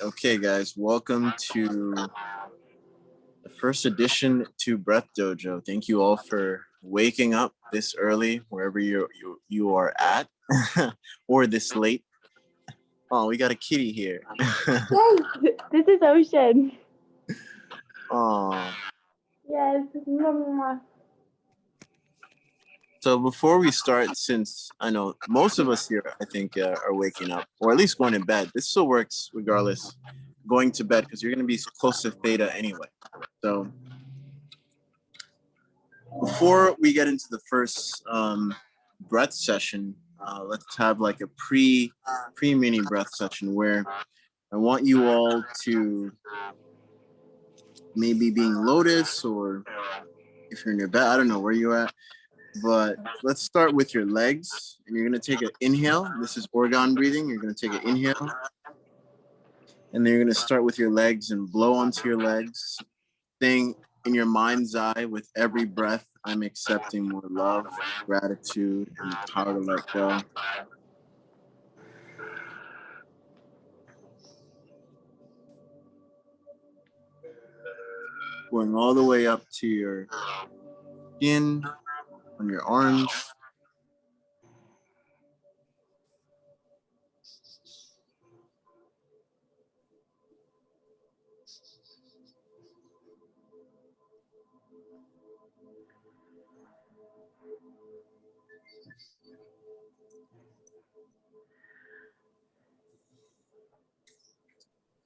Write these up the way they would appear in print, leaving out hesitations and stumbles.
Okay, guys. Welcome to the first edition to Breath Dojo. Thank you all for waking up this early, wherever you are at, or this late. Oh, we got a kitty here. Yes, this is Ocean. Oh. Yes. So before we start, since I know most of us here, I think, are waking up, or at least going to bed. This still works regardless. Going to bed because you're going to be close to theta anyway. So before we get into the first breath session, let's have like a pre mini breath session where I want you all to maybe being lotus, or if you're in your bed, I don't know where you're at. But let's start with your legs, and you're going to take an inhale. This is organ breathing. You're going to take an inhale, and then you're going to start with your legs and blow onto your legs, saying in your mind's eye with every breath, I'm accepting more love, gratitude, and the power to let go. Going all the way up to your skin, on your arms.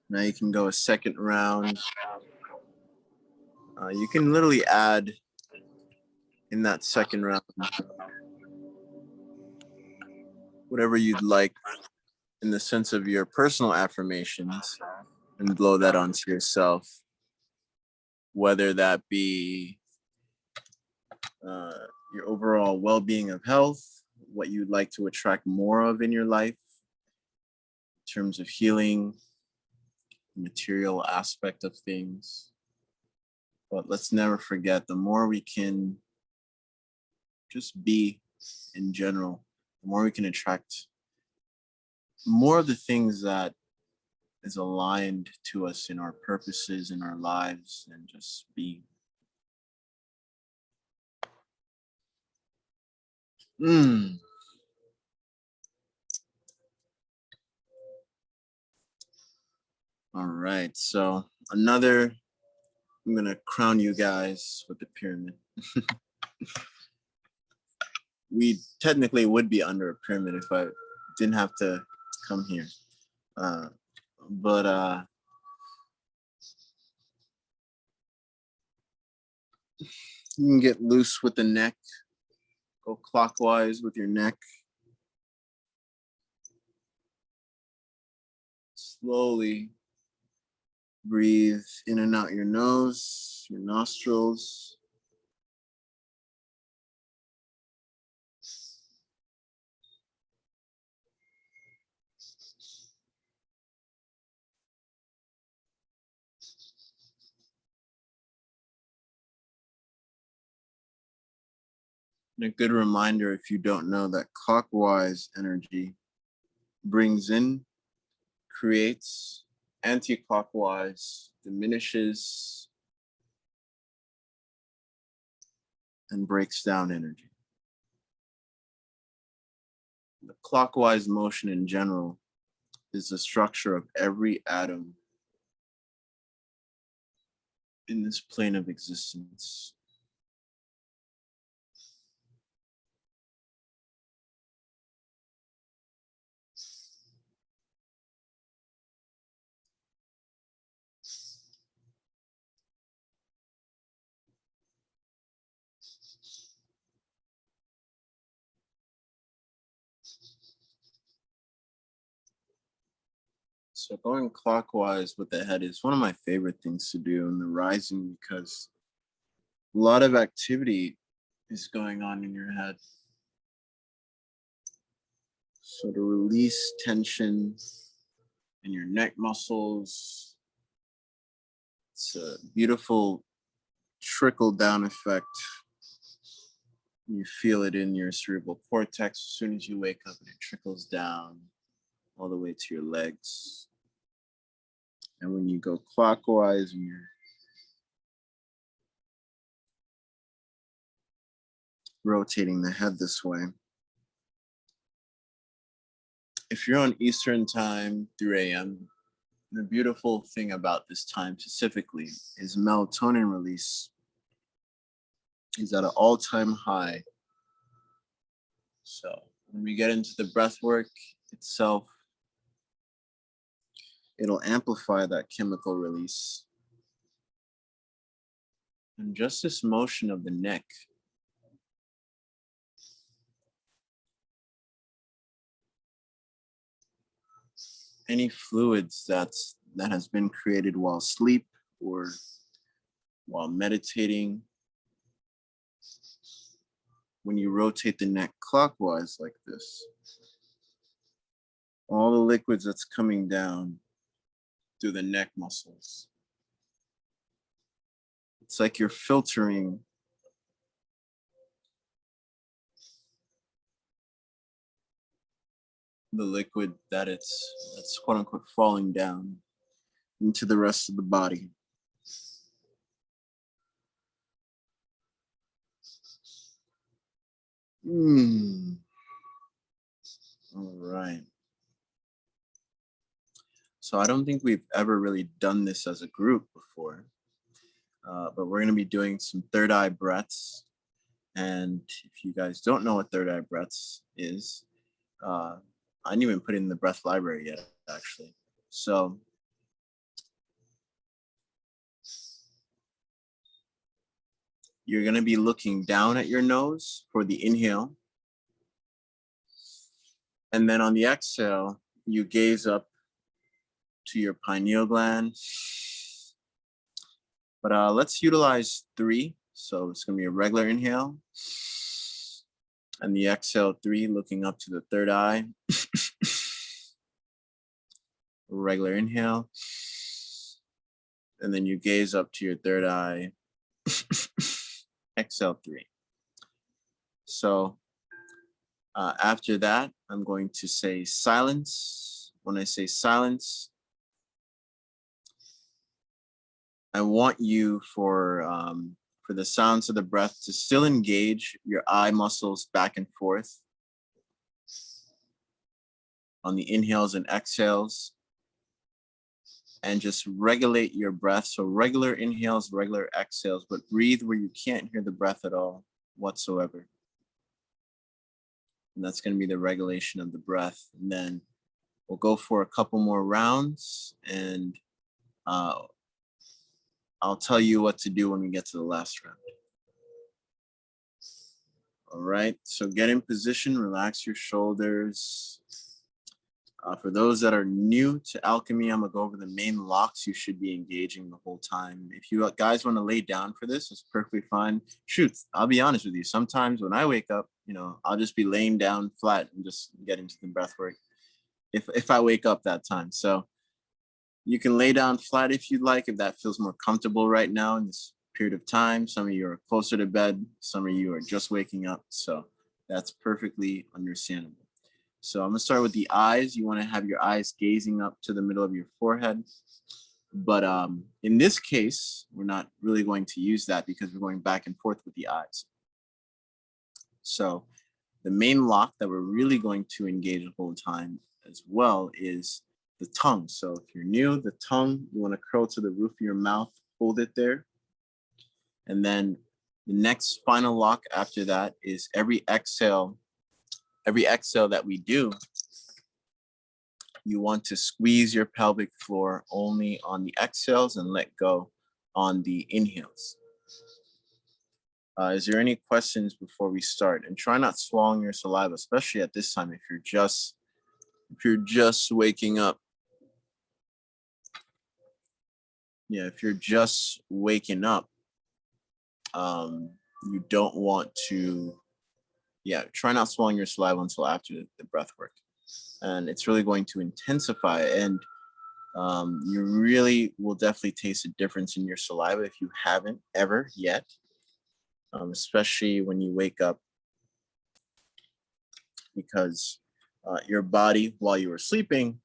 Now you can go a second round. You can literally add in that second round whatever you'd like in the sense of your personal affirmations and blow that onto yourself, whether that be your overall well-being of health, what you'd like to attract more of in your life in terms of healing, material aspect of things. But let's never forget, the more we can just be in general, the more we can attract more of the things that is aligned to us in our purposes, in our lives, and just be. All right, so I'm gonna crown you guys with the pyramid. We technically would be under a pyramid if I didn't have to come here. But you can get loose with the neck. Go clockwise with your neck. Slowly breathe in and out your nose, your nostrils. And a good reminder, if you don't know, that clockwise energy brings in, creates, anti-clockwise diminishes, and breaks down energy. The clockwise motion in general is the structure of every atom in this plane of existence. So going clockwise with the head is one of my favorite things to do in the rising, because a lot of activity is going on in your head. So to release tension in your neck muscles, it's a beautiful trickle down effect You feel it in your cerebral cortex as soon as you wake up, and it trickles down all the way to your legs. And when you go clockwise, and you're rotating the head this way. If you're on Eastern time, 3 a.m., the beautiful thing about this time specifically is melatonin release is at an all-time high. So when we get into the breath work itself, it'll amplify that chemical release. And just this motion of the neck, any fluids that has been created while asleep or while meditating, when you rotate the neck clockwise like this, all the liquids that's coming down through the neck muscles, it's like you're filtering the liquid that's quote unquote falling down into the rest of the body. All right. So I don't think we've ever really done this as a group before, but we're going to be doing some third eye breaths. And if you guys don't know what third eye breaths is, I didn't even put it in the breath library yet, actually. So you're going to be looking down at your nose for the inhale. And then on the exhale, you gaze up to your pineal gland. But let's utilize 3. So it's going to be a regular inhale. And the exhale, 3, looking up to the third eye. Regular inhale. And then you gaze up to your third eye. Exhale, 3. So after that, I'm going to say silence. When I say silence, I want you for the sounds of the breath to still engage your eye muscles back and forth on the inhales and exhales, and just regulate your breath. So regular inhales, regular exhales, but breathe where you can't hear the breath at all whatsoever. And that's going to be the regulation of the breath. And then we'll go for a couple more rounds, and I'll tell you what to do when we get to the last round. All right, so get in position, relax your shoulders. For those that are new to alchemy, I'm gonna go over the main locks you should be engaging the whole time. If you guys want to lay down for this, it's perfectly fine. Shoot, I'll be honest with you. Sometimes when I wake up, I'll just be laying down flat and just get into the breath work if I wake up that time. So you can lay down flat if you'd like, if that feels more comfortable right now in this period of time. Some of you are closer to bed, some of you are just waking up. So that's perfectly understandable. So I'm gonna start with the eyes. You wanna have your eyes gazing up to the middle of your forehead. But in this case, we're not really going to use that because we're going back and forth with the eyes. So the main lock that we're really going to engage the whole time as well is the tongue. So if you're new, the tongue, you want to curl to the roof of your mouth, hold it there. And then the next final lock after that is every exhale that we do, you want to squeeze your pelvic floor only on the exhales and let go on the inhales. Is there any questions before we start? And try not swallowing your saliva, especially at this time if you're just waking up. Yeah, if you're just waking up, you don't want to, try not swallowing your saliva until after the breath work. And it's really going to intensify. And you really will definitely taste a difference in your saliva if you haven't ever yet, especially when you wake up because your body, while you were sleeping,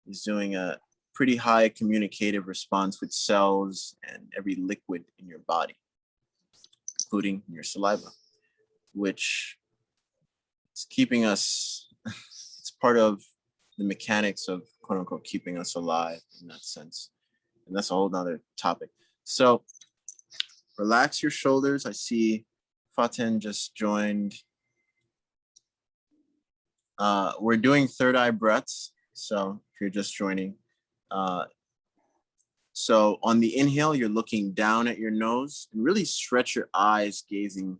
is doing a pretty high communicative response with cells and every liquid in your body, including your saliva, which is keeping us, it's part of the mechanics of quote unquote keeping us alive in that sense. And that's a whole nother topic. So relax your shoulders. I see Faten just joined. We're doing third eye breaths. So if you're just joining, so on the inhale, you're looking down at your nose and really stretch your eyes gazing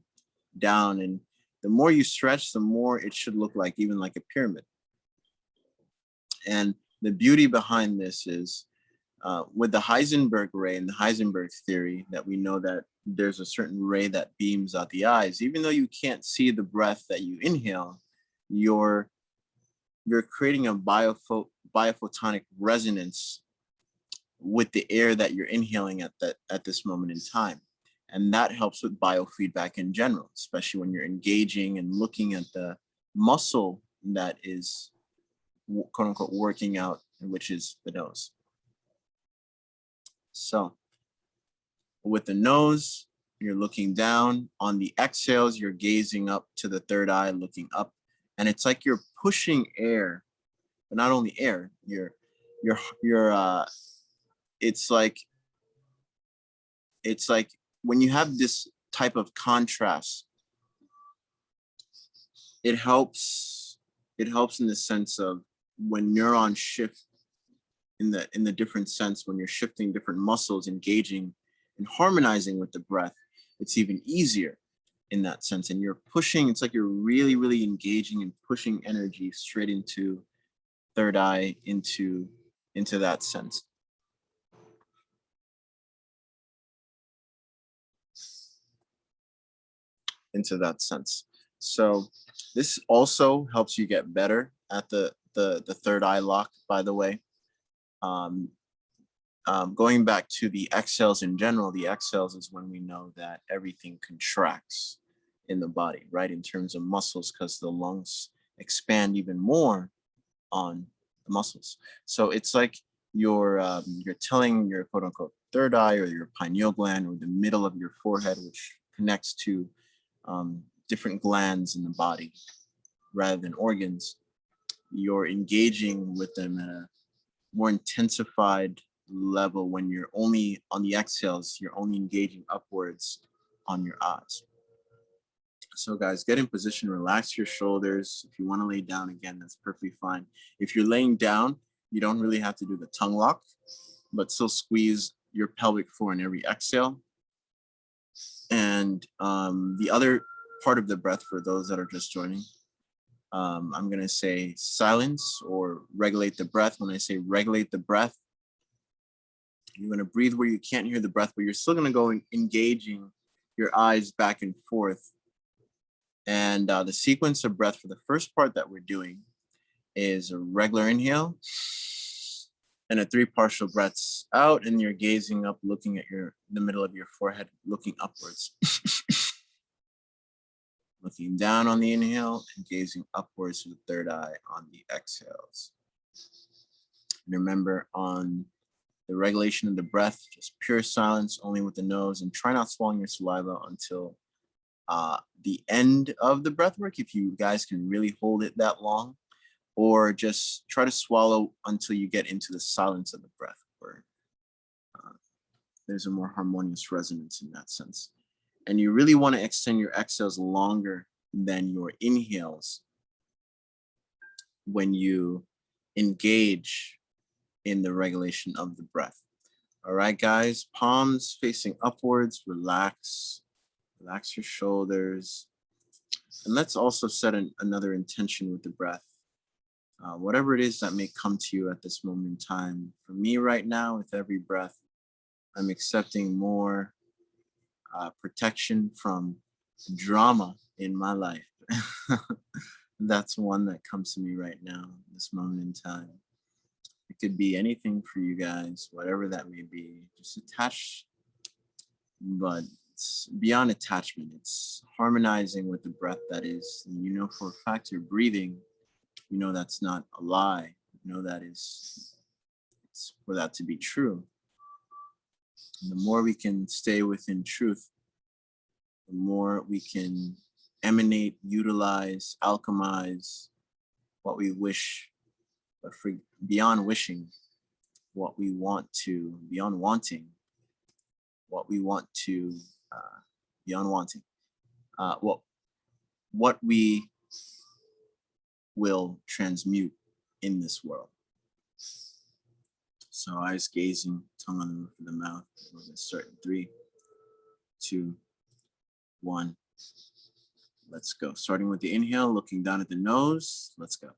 down. And the more you stretch, the more it should look like even like a pyramid. And the beauty behind this is with the Heisenberg ray and the Heisenberg theory that we know that there's a certain ray that beams out the eyes. Even though you can't see the breath that you inhale, you're creating a biophotonic resonance with the air that you're inhaling at this moment in time. And that helps with biofeedback in general, especially when you're engaging and looking at the muscle that is quote unquote working out, which is the nose. So with the nose, you're looking down. On the exhales, you're gazing up to the third eye, looking up. And it's like you're pushing air, but not only air, it's like when you have this type of contrast, it helps in the sense of when neurons shift in the different sense, when you're shifting different muscles, engaging and harmonizing with the breath, it's even easier in that sense. And you're pushing, it's like you're really, really engaging and pushing energy straight into third eye, into that sense. Into that sense. So this also helps you get better at the third eye lock, by the way. Going back to the exhales in general, the exhales is when we know that everything contracts in the body, right? In terms of muscles, because the lungs expand even more on the muscles. So it's like you're telling your quote unquote third eye or your pineal gland or the middle of your forehead, which connects to different glands in the body rather than organs, you're engaging with them at a more intensified level. When you're only on the exhales, you're only engaging upwards on your eyes. So guys, get in position, relax your shoulders. If you want to lay down again, that's perfectly fine. If you're laying down, you don't really have to do the tongue lock, but still squeeze your pelvic floor in every exhale. And the other part of the breath for those that are just joining, I'm going to say silence or regulate the breath. When I say regulate the breath, you're going to breathe where you can't hear the breath, but you're still going to go engaging your eyes back and forth. And the sequence of breath for the first part that we're doing is a regular inhale and a 3 partial breaths out, and you're gazing up, looking at the middle of your forehead, looking upwards. Looking down on the inhale and gazing upwards to the third eye on the exhales. And remember, on the regulation of the breath, just pure silence, only with the nose, and try not swallowing your saliva until the end of the breath work, if you guys can really hold it that long, or just try to swallow until you get into the silence of the breath, where there's a more harmonious resonance in that sense. And you really want to extend your exhales longer than your inhales when you engage in the regulation of the breath. All right, guys, palms facing upwards, relax your shoulders. And let's also set another intention with the breath. Whatever it is that may come to you at this moment in time. For me right now, with every breath, I'm accepting more protection from drama in my life. That's one that comes to me right now, this moment in time. It could be anything for you guys, whatever that may be. Just attach, but it's beyond attachment. It's harmonizing with the breath that is. And you know for a fact you're breathing. You know that's not a lie. You know that is it's for that to be true. And the more we can stay within truth, the more we can emanate, utilize, alchemize what we wish, but for beyond wishing, what we want to, beyond wanting, what we want to, beyond wanting, what we will transmute in this world. So eyes gazing, tongue on the roof of the mouth. We're going to start in 3, 2, 1. Let's go. Starting with the inhale, looking down at the nose. Let's go.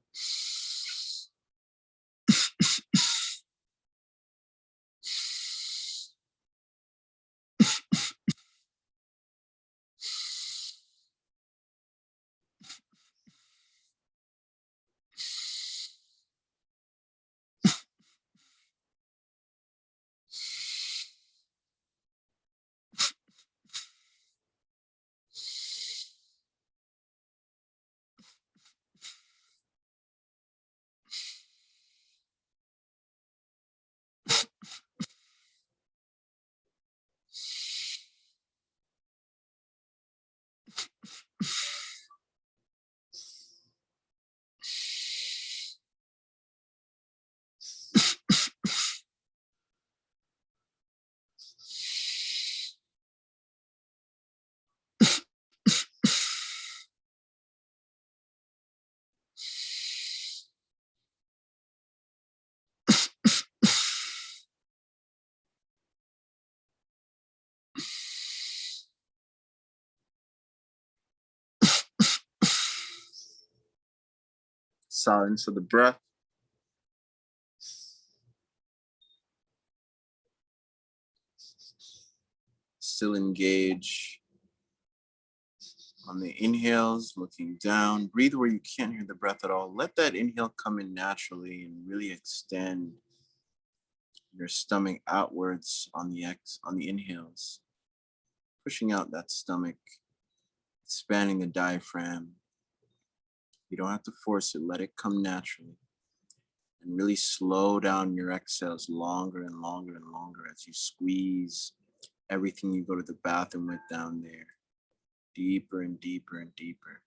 Silence of the breath. Still engage on the inhales, looking down. Breathe where you can't hear the breath at all. Let that inhale come in naturally and really extend your stomach outwards on the inhales, pushing out that stomach, expanding the diaphragm. You don't have to force it, let it come naturally. And really slow down your exhales longer and longer and longer as you squeeze everything you go to the bathroom with down there, deeper and deeper and deeper.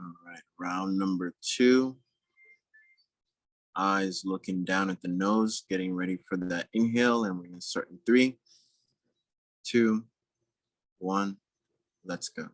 All right, round number 2. Eyes looking down at the nose, getting ready for that inhale. And we're going to start in 3, 2, 1. Let's go.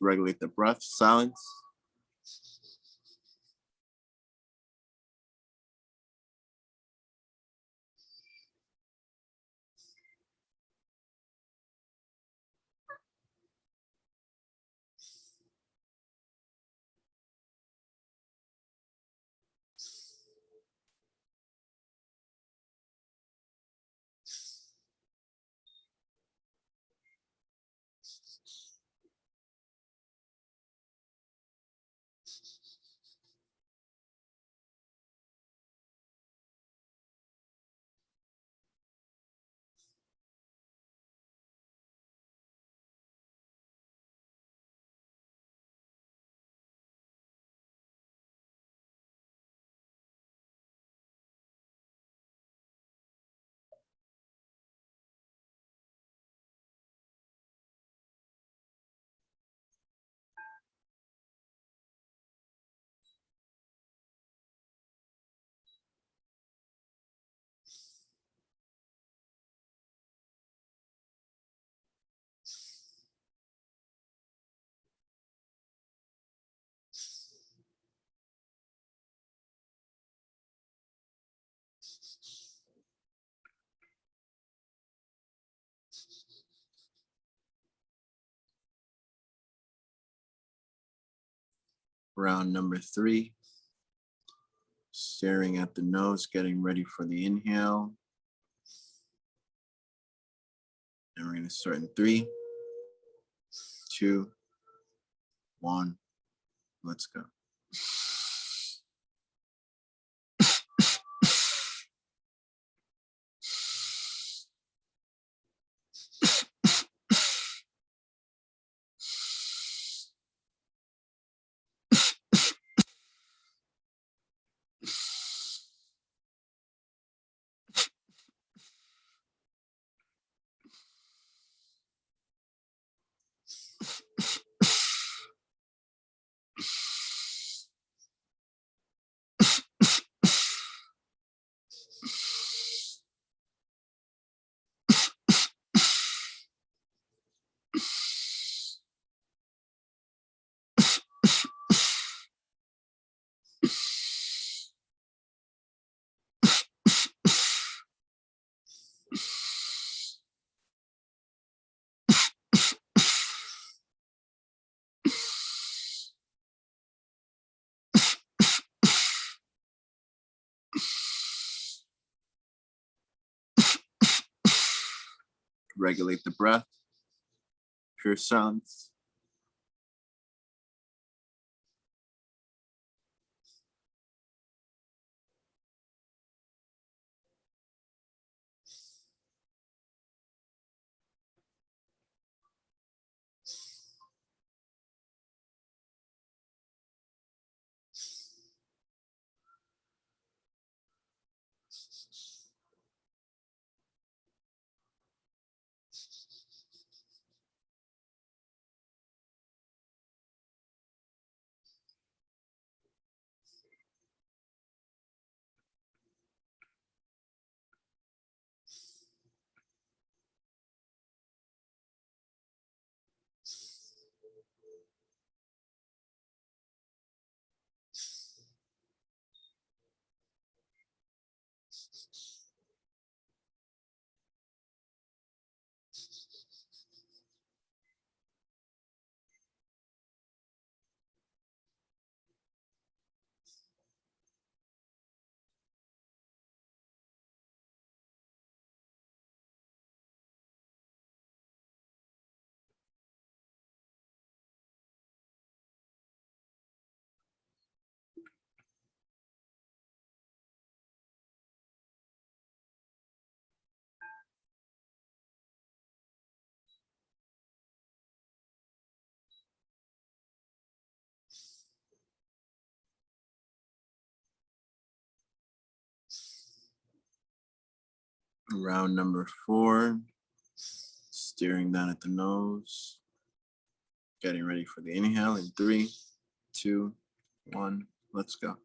Regulate the breath, silence. Round number 3. Staring at the nose, getting ready for the inhale. And we're going to start in 3, 2, 1. Let's go. Regulate the breath. Pure silence. Round number 4. Staring down at the nose. Getting ready for the inhale in 3, 2, 1. Let's go.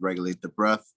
Regulate the breath.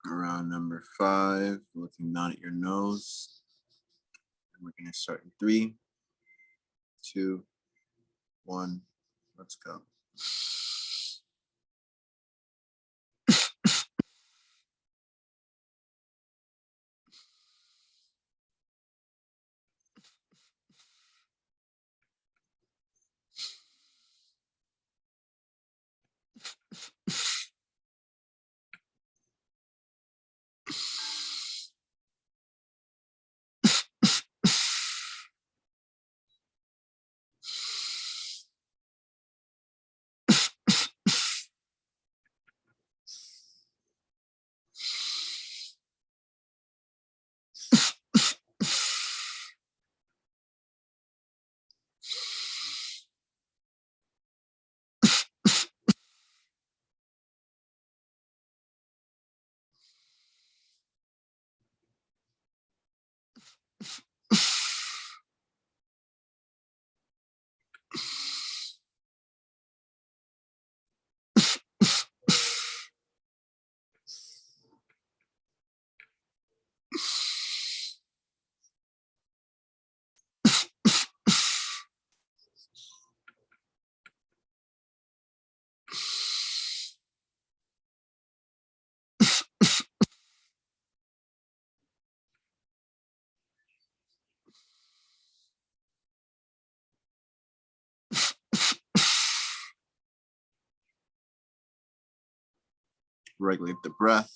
Around number 5, looking down at your nose. And we're going to start in 3, 2, 1. Let's go. Regulate the breath.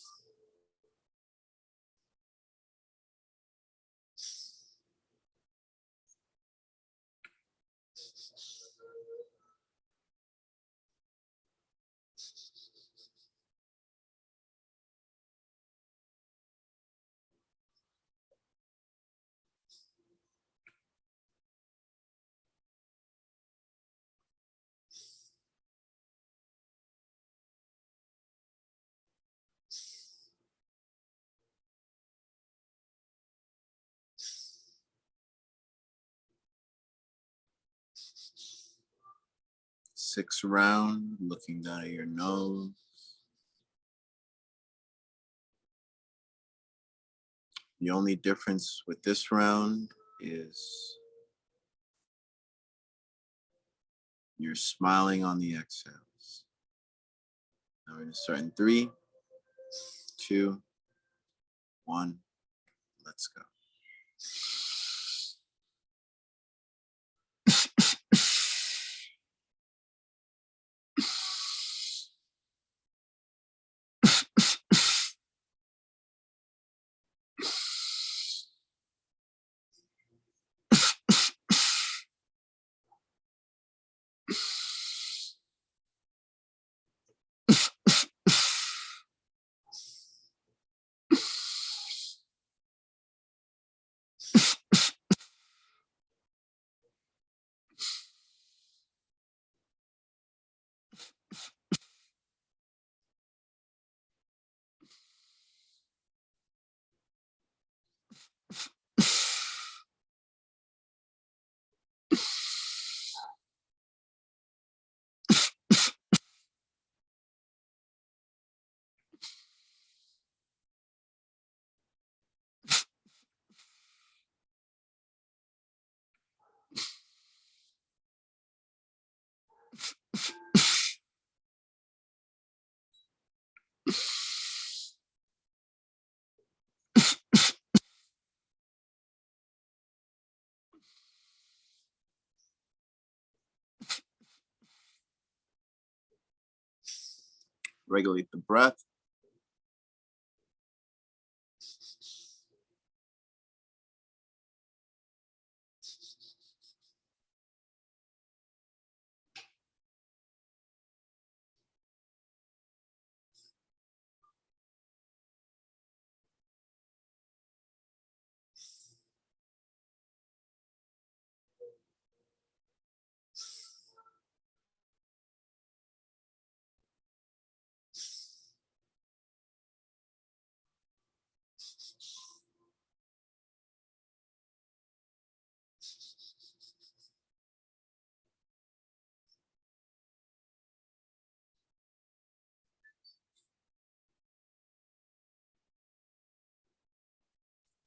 Sixth round, looking down at your nose. The only difference with this round is you're smiling on the exhales. Now we're going to start in 3, 2, 1. Let's go. Regulate the breath.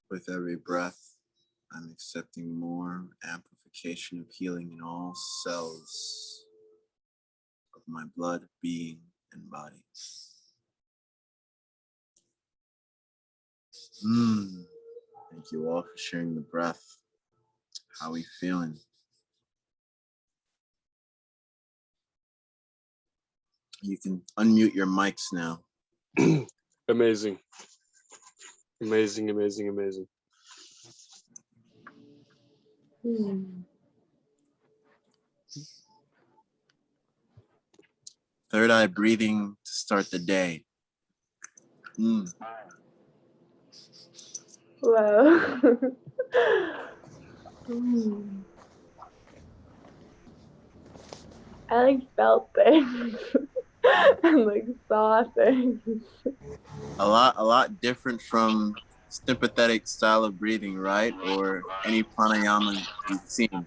With every breath, I'm accepting more amplification of healing in all cells of my blood, being, and body. Thank you all for sharing the breath. How we feeling? You can unmute your mics now. Amazing. Amazing, amazing, amazing. Third eye breathing to start the day. Whoa. I like felt things and like saw things. A lot different from sympathetic style of breathing, right? Or any pranayama you've seen.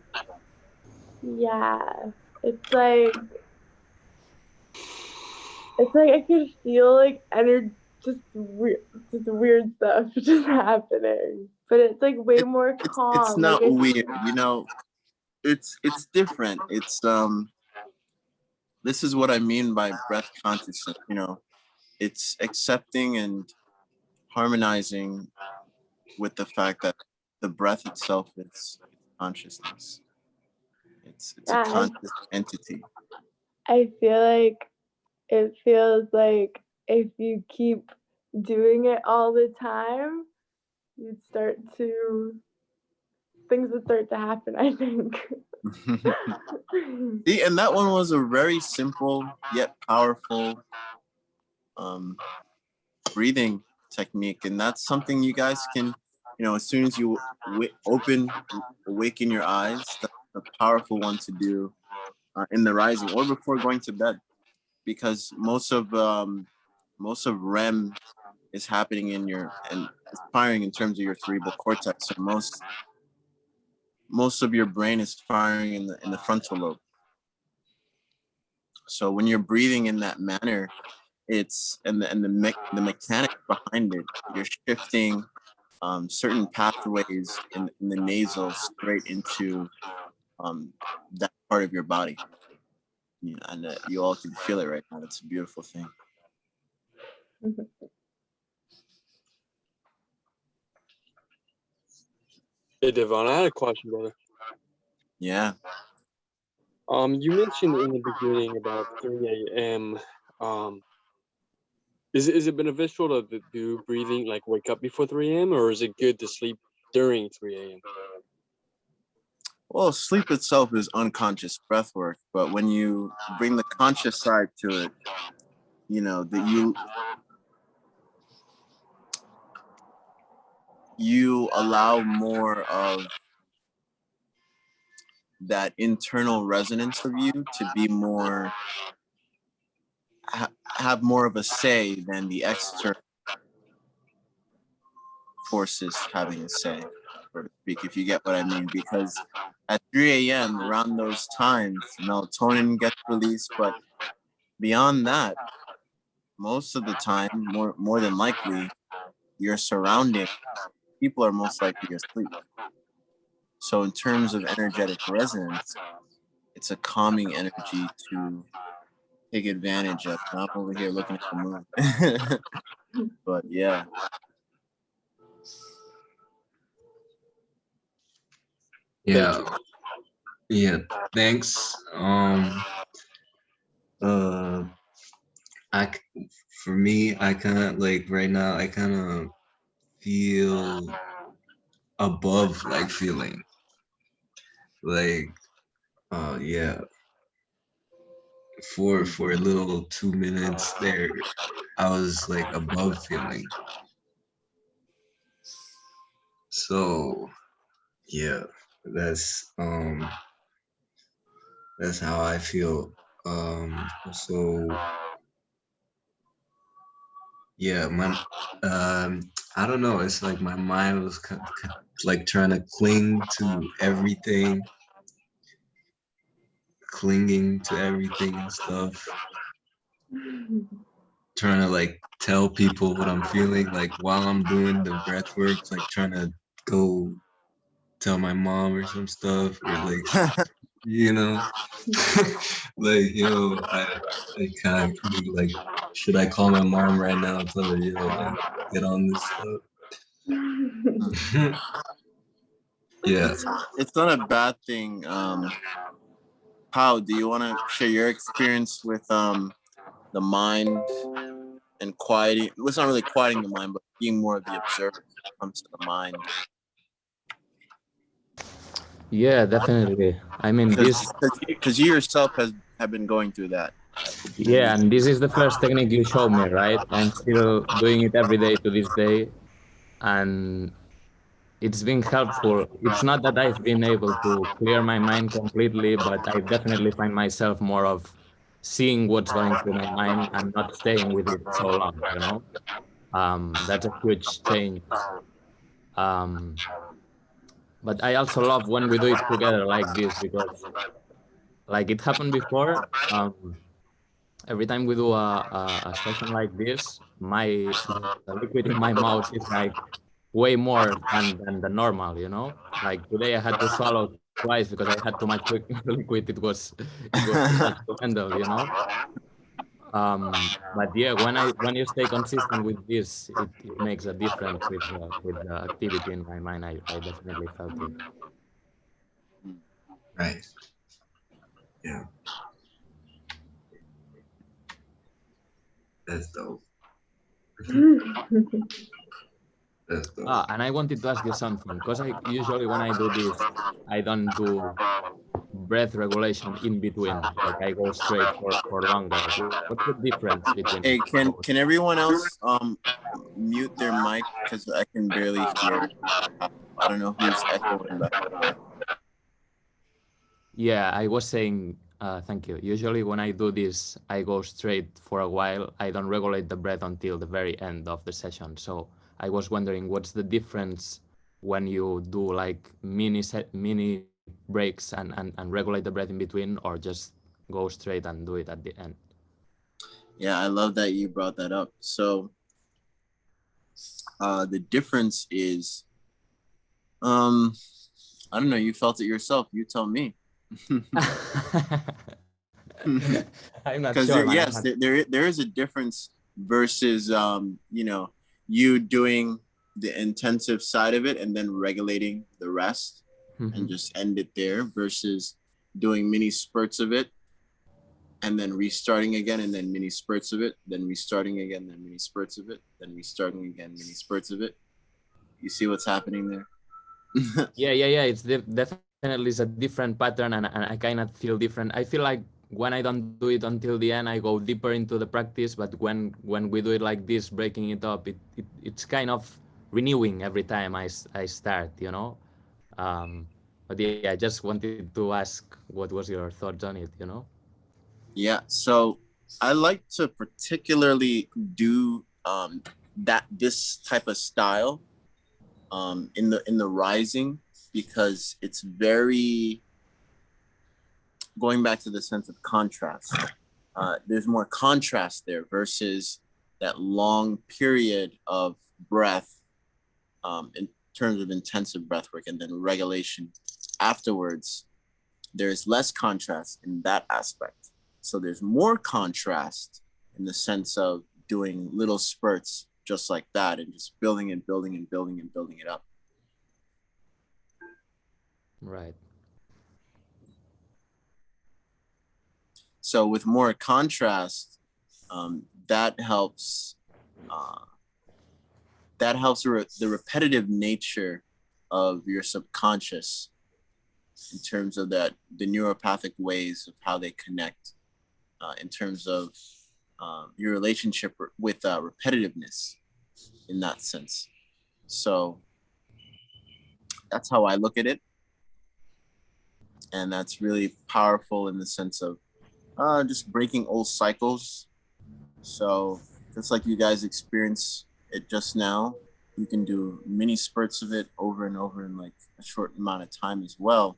Yeah. It's like I could feel like energy, just weird stuff just happening. But it's like way more calm. It's not like weird, you know. It's different. It's this is what I mean by breath consciousness, you know. It's accepting and harmonizing with the fact that the breath itself is consciousness. It's a conscious entity. I feel like it feels like if you keep doing it all the time, things would start to happen, I think. See, and that one was a very simple yet powerful breathing technique, and that's something you guys can, you know, as soon as you awaken your eyes, that's a powerful one to do in the rising or before going to bed, because most of REM is happening in your and is firing in terms of your cerebral cortex. So most of your brain is firing in the frontal lobe. So when you're breathing in that manner, it's the mechanics behind it. You're shifting certain pathways in the nasal straight into that part of your body. Yeah, and you all can feel it right now. It's a beautiful thing. Hey, Devon, I had a question, brother. Yeah. You mentioned in the beginning about 3 a.m. Is it beneficial to do breathing, like wake up before 3 a.m., or is it good to sleep during 3 a.m.? Well, sleep itself is unconscious breath work, but when you bring the conscious side to it, you know, that you allow more of that internal resonance of you to be more have more of a say than the external forces having a say, so to speak, if you get what I mean. Because at 3 a.m. around those times, melatonin gets released, but beyond that, most of the time, more than likely, your surrounding people are most likely asleep. So in terms of energetic resonance, it's a calming energy to take advantage of. And I'm over here looking at the moon. But yeah. Yeah. Yeah. Thanks. Uh, for me, I kind of like right now. I kind of feel above like feeling like yeah, for a little 2 minutes there I was like above feeling. So yeah, that's um that's how I feel. So yeah, my I don't know, it's like my mind was like trying to clinging to everything and stuff, trying to like tell people what I'm feeling, like while I'm doing the breath work, like trying to go tell my mom or some stuff, or like, you know, like, yo, I can't, like, should I call my mom right now and tell her, yo, like, get on this stuff? Yeah. It's not a bad thing. Pao, do you want to share your experience with the mind and quieting? Well, it's not really quieting the mind, but being more of the observer when it comes to the mind. Yeah, definitely. I mean, Because you yourself have been going through that. yeah, and this is the first technique you showed me, right? I'm still doing it every day to this day, and it's been helpful. It's not that I've been able to clear my mind completely, but I definitely find myself more of seeing what's going through my mind and not staying with it so long, you know? That's a huge change. Um, but I also love when we do it together like this because, like it happened before, every time we do a session like this, the liquid in my mouth is like way more than the normal, you know? Like today I had to swallow twice because I had too much liquid. It was too much to handle, you know? But yeah, when you stay consistent with this, it makes a difference with the activity in my mind. I definitely felt it. Right. Yeah. That's dope. That's dope. And I wanted to ask you something because I usually when I do this, I don't do breath regulation in between. Like I go straight for longer. What's the difference between Hey, both? can everyone else mute their mic because I can barely hear. I don't know who's echoing back there. Yeah, I was saying, thank you. Usually when I do this, I go straight for a while. I don't regulate the breath until the very end of the session. So I was wondering what's the difference when you do like mini breaks and regulate the breath in between, or just go straight and do it at the end. Yeah, I love that you brought that up. So the difference is, I don't know, you felt it yourself. You tell me. I'm not Because sure, man. yes, there is a difference versus you doing the intensive side of it and then regulating the rest and just end it there versus doing mini spurts of it and then restarting again and then mini spurts of it, then restarting again, then mini spurts of it, then restarting again, mini spurts of it. You see what's happening there? Yeah. It's definitely is a different pattern, and I kind of feel different. I feel like when I don't do it until the end, I go deeper into the practice. But when we do it like this, breaking it up, it's kind of renewing every time I start, you know. But yeah, I just wanted to ask what was your thoughts on it, you know? Yeah, so I like to particularly do this type of style in the rising because it's very going back to the sense of contrast. There's more contrast there versus that long period of breath in terms of intensive breath work and then regulation afterwards. there's less contrast in that aspect. So there's more contrast in the sense of doing little spurts just like that and just building and building and building and building it up. Right. So with more contrast, that helps the repetitive nature of your subconscious in terms of the neuropathic ways of how they connect, in terms of your relationship with repetitiveness in that sense. So that's how I look at it. And that's really powerful in the sense of just breaking old cycles. So just like you guys experience it just now, you can do mini spurts of it over and over in like a short amount of time as well,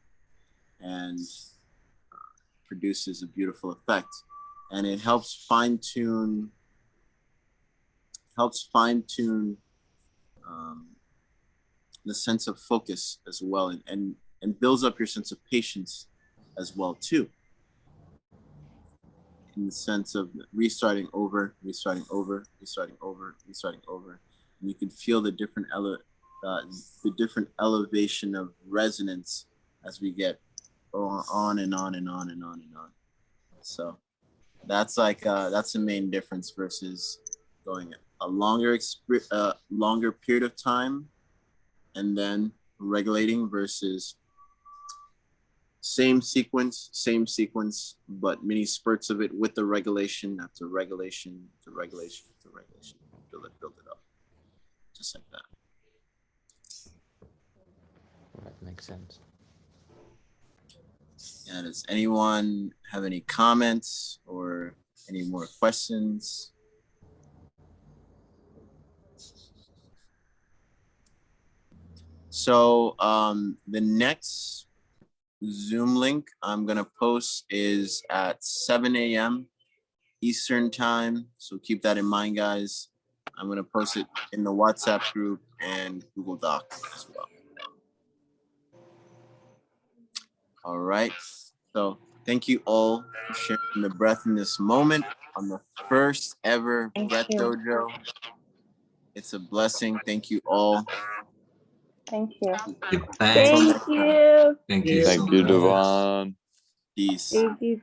and produces a beautiful effect. And it helps fine tune the sense of focus as well, and builds up your sense of patience as well too, in the sense of restarting over, and you can feel the different elevation of resonance as we get on and on and on and on and on. So that's like that's the main difference versus going a longer period of time and then regulating versus same sequence, but mini spurts of it with the regulation after regulation to regulation to regulation. Build it up. Just like that. That makes sense. And does anyone have any comments or any more questions? So the next Zoom link I'm gonna post is at 7 a.m. Eastern time. So keep that in mind, guys. I'm gonna post it in the WhatsApp group and Google Doc as well. All right. So thank you all for sharing the breath in this moment on the first ever Breath Dojo. It's a blessing. Thank you all. Thank you. Thank you. you so Thank you, much. Devon. Peace. Thank you.